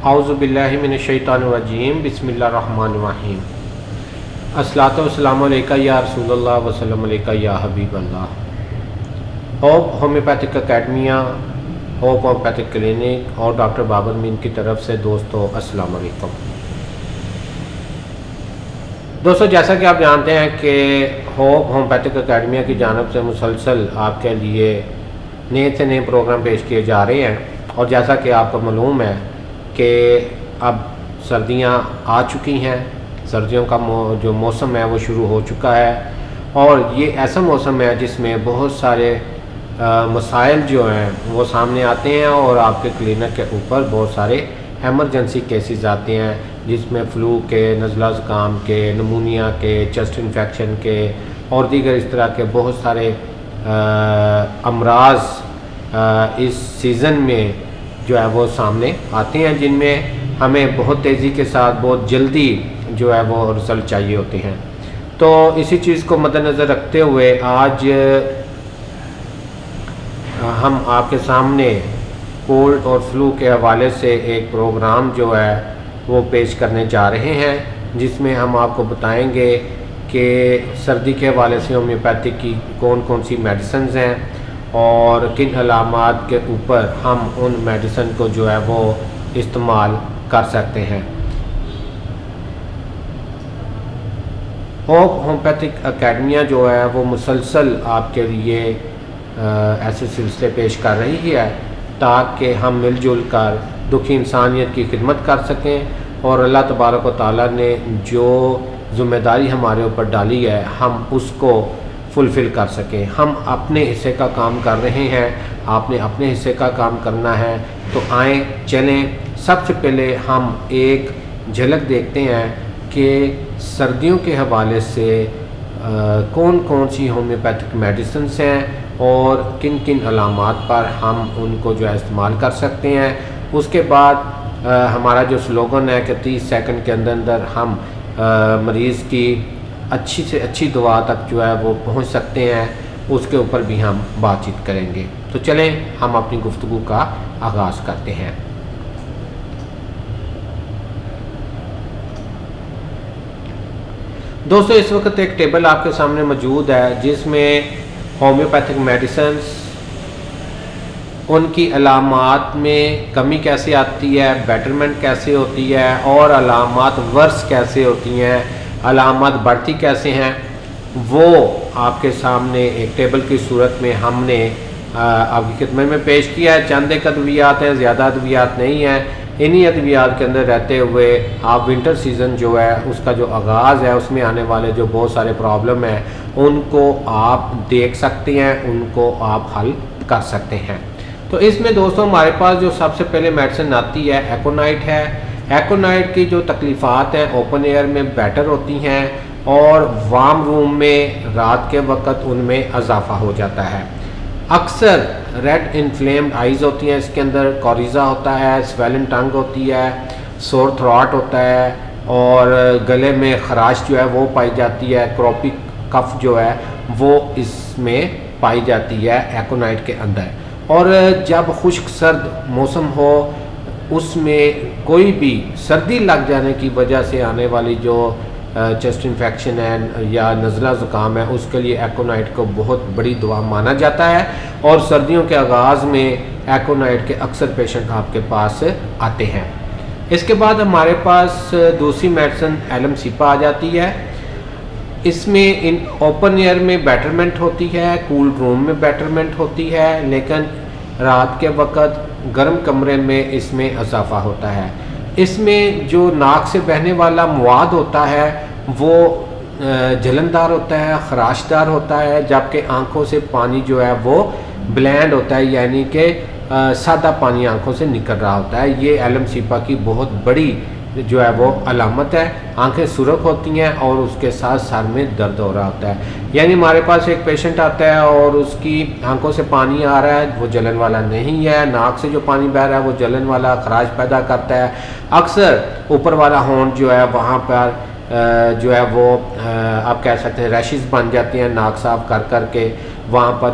अऊज़ु बिल्लाहि मिनश्शैतानिर्रजीम बिस्मिल्लाहिर्रहमानिर्रहीम। अस्सलातु वस्सलामु अलैका या रसूलल्लाह व सल्लम अलैका या Habibullah. Hope homeopathic academia, hope homeopathic clinic और डॉक्टर बाबर मीन की तरफ से दोस्तों अस्सलाम वालेकुम। दोस्तों, जैसा कि आप जानते हैं कि होप होम्योपैथिक अकेडमिया की जानिब से मुसलसल आपके लिए नए से नए प्रोग्राम पेश किए जा रहे हैं। और जैसा कि आपको मालूम है कि अब सर्दियां आ चुकी हैं, सर्दियों का जो मौसम है वो शुरू हो चुका है और ये ऐसा मौसम है जिसमें बहुत सारे मसाइल जो हैं वो सामने आते हैं और आपके क्लिनिक के ऊपर बहुत सारे एमरजेंसी केसेस आते हैं, जिसमें फ्लू के, नज़ला ज़ुकाम के, नमूनिया के, चेस्ट इन्फेक्शन के और दीगर इस तरह के बहुत सारे अमराज इस सीज़न में जो है वो सामने आते हैं, जिनमें हमें बहुत तेज़ी के साथ बहुत जल्दी जो है वो रिज़ल्ट चाहिए होते हैं। तो इसी चीज़ को मद्देनज़र रखते हुए आज हम आपके सामने कोल्ड और फ्लू के हवाले से एक प्रोग्राम जो है वो पेश करने जा रहे हैं, जिसमें हम आपको बताएंगे कि सर्दी के हवाले से होम्योपैथिक की कौन कौन सी मेडिसिन्स हैं और किन अलामात के ऊपर हम उन मेडिसिन को जो है वो इस्तेमाल कर सकते हैं। होप होम्योपैथिक अकेडमिया जो है वो मुसलसल आपके लिए ऐसे सिलसिले पेश कर रही है ताकि हम मिलजुल कर दुखी इंसानियत की खिदमत कर सकें और अल्लाह तबारक व तआला ने जो ज़िम्मेदारी हमारे ऊपर डाली है हम उसको फुलफ़िल कर सकें। हम अपने हिस्से का काम कर रहे हैं, आपने अपने हिस्से का काम करना है। तो आएँ चलें, सबसे पहले हम एक झलक देखते हैं कि सर्दियों के हवाले से कौन कौन सी होम्योपैथिक मेडिसिन्स हैं और किन किन अलामात पर हम उनको जो है इस्तेमाल कर सकते हैं। उसके बाद हमारा जो स्लोगन है कि 30 सेकंड के अंदर अंदर हम मरीज़ की अच्छी से अच्छी दुआ तक जो है वो पहुंच सकते हैं, उसके ऊपर भी हम बातचीत करेंगे। तो चलें हम अपनी गुफ्तगू का आगाज़ करते हैं। दोस्तों, इस वक्त एक टेबल आपके सामने मौजूद है जिसमें होम्योपैथिक मेडिसिन्स, उनकी अलामात में कमी कैसे आती है, बेटरमेंट कैसे होती है और अलामात वर्स कैसे होती हैं, अलामत बढ़ती कैसे हैं, वो आपके सामने एक टेबल की सूरत में हमने आपकी खिदमत में पेश किया है। चंद एक अद्वियात हैं, ज़्यादा अद्वियात नहीं हैं। इन्हीं अद्वियात के अंदर रहते हुए आप विंटर सीज़न जो है उसका जो आगाज़ है उसमें आने वाले जो बहुत सारे प्रॉब्लम हैं उनको आप देख सकते हैं, उनको आप हल कर सकते हैं। तो इसमें दोस्तों हमारे पास जो सबसे पहले मेडिसिन आती है एकोनाइट है। एकोनाइट की जो तकलीफ़ात हैं ओपन एयर में बेटर होती हैं और वार्म रूम में रात के वक्त उनमें इजाफा हो जाता है। अक्सर रेड इन्फ्लेम्ड आइज़ होती हैं, इसके अंदर कोरिज़ा होता है, स्वेलन टंग होती है, सोर थ्रॉट होता है और गले में खराश जो है वो पाई जाती है, क्रॉपिक कफ जो है वो इसमें पाई जाती है एकोनाइट के अंदर। और जब खुश्क सर्द मौसम हो उसमें कोई भी सर्दी लग जाने की वजह से आने वाली जो चेस्ट इन्फेक्शन है या नज़ला ज़ुकाम है उसके लिए एकोनाइट को बहुत बड़ी दवा माना जाता है और सर्दियों के आगाज़ में एकोनाइट के अक्सर पेशेंट आपके पास आते हैं। इसके बाद हमारे पास दूसरी मेडिसिन एलम-सीपा आ जाती है। इसमें इन ओपन एयर में बेटरमेंट होती है, कूल रूम में बेटरमेंट होती है, लेकिन रात के वक्त गर्म कमरे में इसमें इजाफा होता है। इसमें जो नाक से बहने वाला मवाद होता है वो जलनदार होता है, खराशदार होता है, जबकि आँखों से पानी जो है वो ब्लैंड होता है, यानी कि सादा पानी आँखों से निकल रहा होता है। ये एलम-सीपा की बहुत बड़ी जो है वो अलामत है। आंखें सुरख होती हैं और उसके साथ सर में दर्द हो रहा होता है। यानी हमारे पास एक पेशेंट आता है और उसकी आंखों से पानी आ रहा है, वो जलन वाला नहीं है, नाक से जो पानी बह रहा है वो जलन वाला खराश पैदा करता है। अक्सर ऊपर वाला होंठ जो है वहाँ पर जो है वो आप कह सकते हैं रैशेस बन जाती हैं नाक साफ कर कर के, वहाँ पर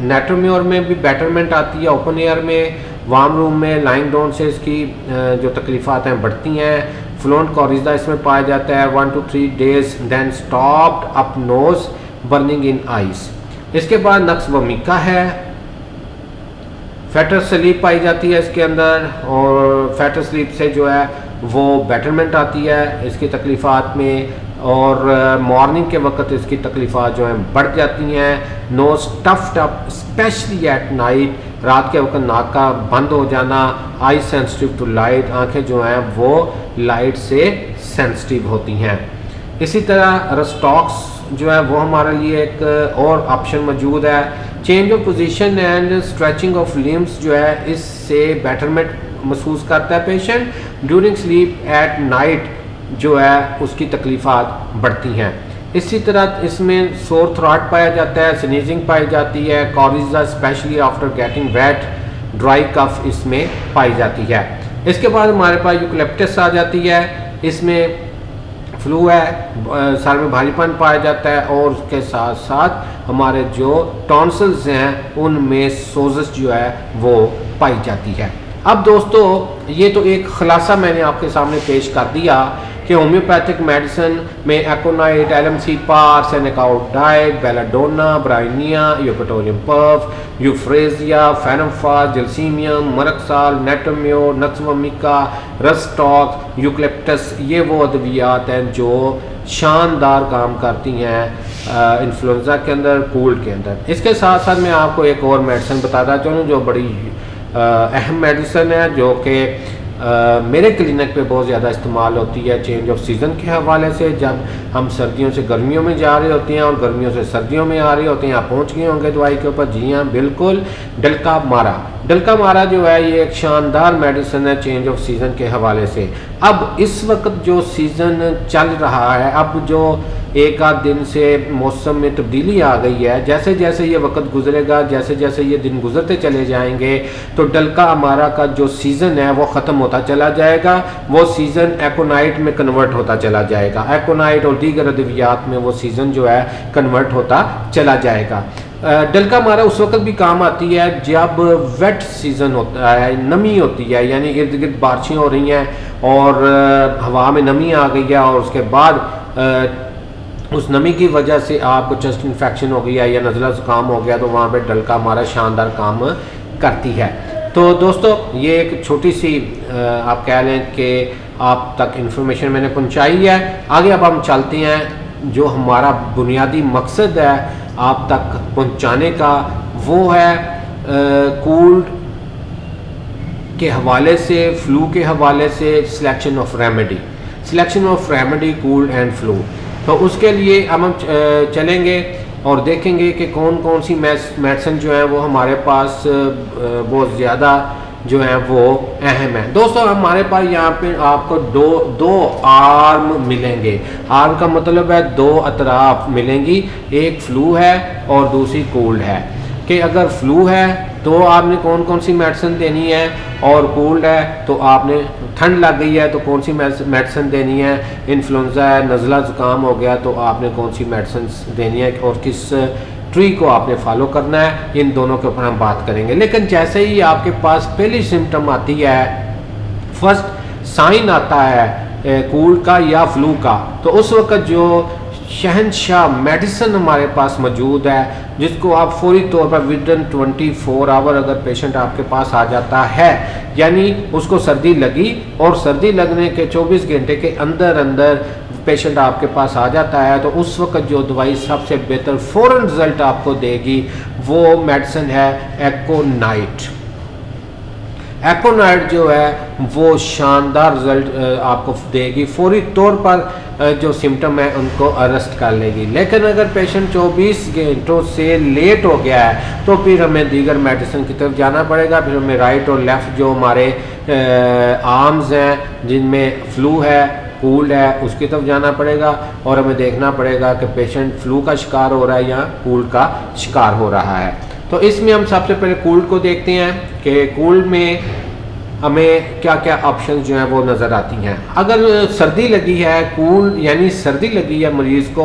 नेट्रोम्योर में भी बेटरमेंट आती है, ओपन एयर में, वार्म रूम में लाइंग डाउन से इसकी जो तकलीफ़ात हैं बढ़ती हैं। फ्लोंट कॉरिज़ा इसमें पाया जाता है 1 to 3 days, then stuffed up nose, burning in eyes. इसके बाद नक्स वमिका है, फैटर स्लीप पाई जाती है इसके अंदर, और फैटर स्लीप से जो है वो बेटरमेंट आती है इसकी तकलीफ़ात में, और मॉर्निंग के वक्त इसकी तकलीफ़ात जो हैं बढ़ जाती हैं। Nose stuffed up specially at night, रात के वक्त नाक का बंद हो जाना। आई सेंसिटिव टू लाइट, आंखें जो हैं वो लाइट से सेंसिटिव होती हैं। इसी तरह रस्टॉक्स जो है वो हमारे लिए एक और ऑप्शन मौजूद है। Change of position and stretching of limbs जो है इससे बेटरमेंट महसूस करता है patient. During sleep at night जो है उसकी तकलीफ़ात बढ़ती हैं। इसी तरह इसमें सोर थ्रॉट पाया जाता है, स्नीजिंग पाई जाती है, coryza specially after getting wet, dry cough इसमें पाई जाती है। इसके बाद हमारे पास यूकलिप्टस आ जाती है, इसमें फ्लू है, सर में भारीपन पाया जाता है, और उसके साथ साथ हमारे जो टॉन्सिल्स हैं उनमें सोजस जो है वो पाई जाती है। अब दोस्तों ये तो एक खुलासा मैंने आपके सामने पेश कर दिया कि होम्योपैथिक मेडिसिन में एकोनाइट, एलएमसी पार, सेनेकाउडाइड, बेलाडोना, ब्राइनिया, यूपेटोरियम पफ, यूफ्रेजिया, फेनोफास, जलसीमियम, मरक्साल, नेट्रोम्योर, नक्सवमिका, रस्टॉक्स, यूकलिप्टस, ये वो अद्वियात हैं जो शानदार काम करती हैं इन्फ्लुएंजा के अंदर, कोल्ड के अंदर। इसके साथ साथ मैं आपको एक और मेडिसिन बताता चलूँ जो बड़ी अहम मेडिसिन है, जो कि मेरे क्लिनिक पे बहुत ज़्यादा इस्तेमाल होती है चेंज ऑफ सीज़न के हवाले से। जब हम सर्दियों से गर्मियों में जा रहे होते हैं और गर्मियों से सर्दियों में आ रहे होते हैं, आप पहुंच गए होंगे दवाई के ऊपर। जी हाँ, बिल्कुल, डलका मारा। डलका मारा जो है ये एक शानदार मेडिसिन है चेंज ऑफ सीज़न के हवाले से। अब इस वक्त जो सीज़न चल रहा है, अब जो एक आध दिन से मौसम में तब्दीली आ गई है, जैसे जैसे ये वक्त गुजरेगा, जैसे जैसे ये दिन गुजरते चले जाएंगे, तो डलका अमारा का जो सीज़न है वो ख़त्म होता चला जाएगा। वो सीज़न एकोनाइट में कन्वर्ट होता चला जाएगा। एकोनाइट और दीगर अद्वियात में वो सीज़न जो है कन्वर्ट होता चला जाएगा। डलका मारा उस वक्त भी काम आती है जब वेट सीज़न होता है, नमी होती है, यानी इर्द गिर्द बारिशें हो रही हैं और हवा में नमी आ गई है, और उसके बाद उस नमी की वजह से आपको चेस्ट इन्फेक्शन हो गया या नज़ला ज़ुकाम हो गया, तो वहाँ पे डलका मारा शानदार काम करती है। तो दोस्तों ये एक छोटी सी आप कह लें कि आप तक इन्फॉर्मेशन मैंने पहुँचाई है। आगे अब हम चलते हैं, जो हमारा बुनियादी मकसद है आप तक पहुँचाने का, वो है कोल्ड के हवाले से, फ्लू के हवाले से selection of remedy cold and flu. तो उसके लिए अब हम चलेंगे और देखेंगे कि कौन कौन सी मेडिसिन जो है वो हमारे पास बहुत ज़्यादा जो है वो अहम है। दोस्तों हमारे पास यहाँ पे आपको दो आर्म मिलेंगे। आर्म का मतलब है दो अतराफ मिलेंगी, एक फ्लू है और दूसरी कोल्ड है। कि अगर फ्लू है तो आपने कौन कौन सी मेडिसिन देनी है, और कोल्ड है तो आपने ठंड लग गई है तो कौन सी मेडिसिन देनी है, इन्फ्लुएंजा है, नज़ला ज़ुकाम हो गया तो आपने कौन सी मेडिसिन देनी है, और किस ट्री को आपने फॉलो करना है। इन दोनों के ऊपर हम बात करेंगे। लेकिन जैसे ही आपके पास पहली सिम्टम आती है, फर्स्ट साइन आता है कोल्ड का या फ्लू का, तो उस वक्त जो शहनशाह मेडिसिन हमारे पास मौजूद है, जिसको आप फौरी तौर पर विदिन 24 आवर अगर पेशेंट आपके पास आ जाता है, यानी उसको सर्दी लगी और सर्दी लगने के 24 घंटे के अंदर अंदर पेशेंट आपके पास आ जाता है, तो उस वक्त जो दवाई सबसे बेहतर फ़ौरन रिजल्ट आपको देगी वो मेडिसिन है एकोनाइट। एकोनाइट जो है वो शानदार रिजल्ट आपको देगी, फौरी तौर पर जो सिम्टम है उनको अरेस्ट कर लेगी। लेकिन अगर पेशेंट 24 घंटों से लेट हो गया है तो फिर हमें दीगर मेडिसिन की तरफ जाना पड़ेगा। फिर हमें राइट और लेफ़्ट जो हमारे आर्म्स हैं जिनमें फ्लू है, कोल्ड है, उसकी तरफ जाना पड़ेगा, और हमें देखना पड़ेगा कि पेशेंट फ्लू का शिकार हो रहा है या कोल्ड का शिकार हो रहा है। तो इसमें हम सबसे पहले कोल्ड को देखते हैं कि कोल्ड में हमें क्या क्या ऑप्शन जो हैं वो नज़र आती हैं। अगर सर्दी लगी है, कोल्ड यानी सर्दी लगी है मरीज़ को,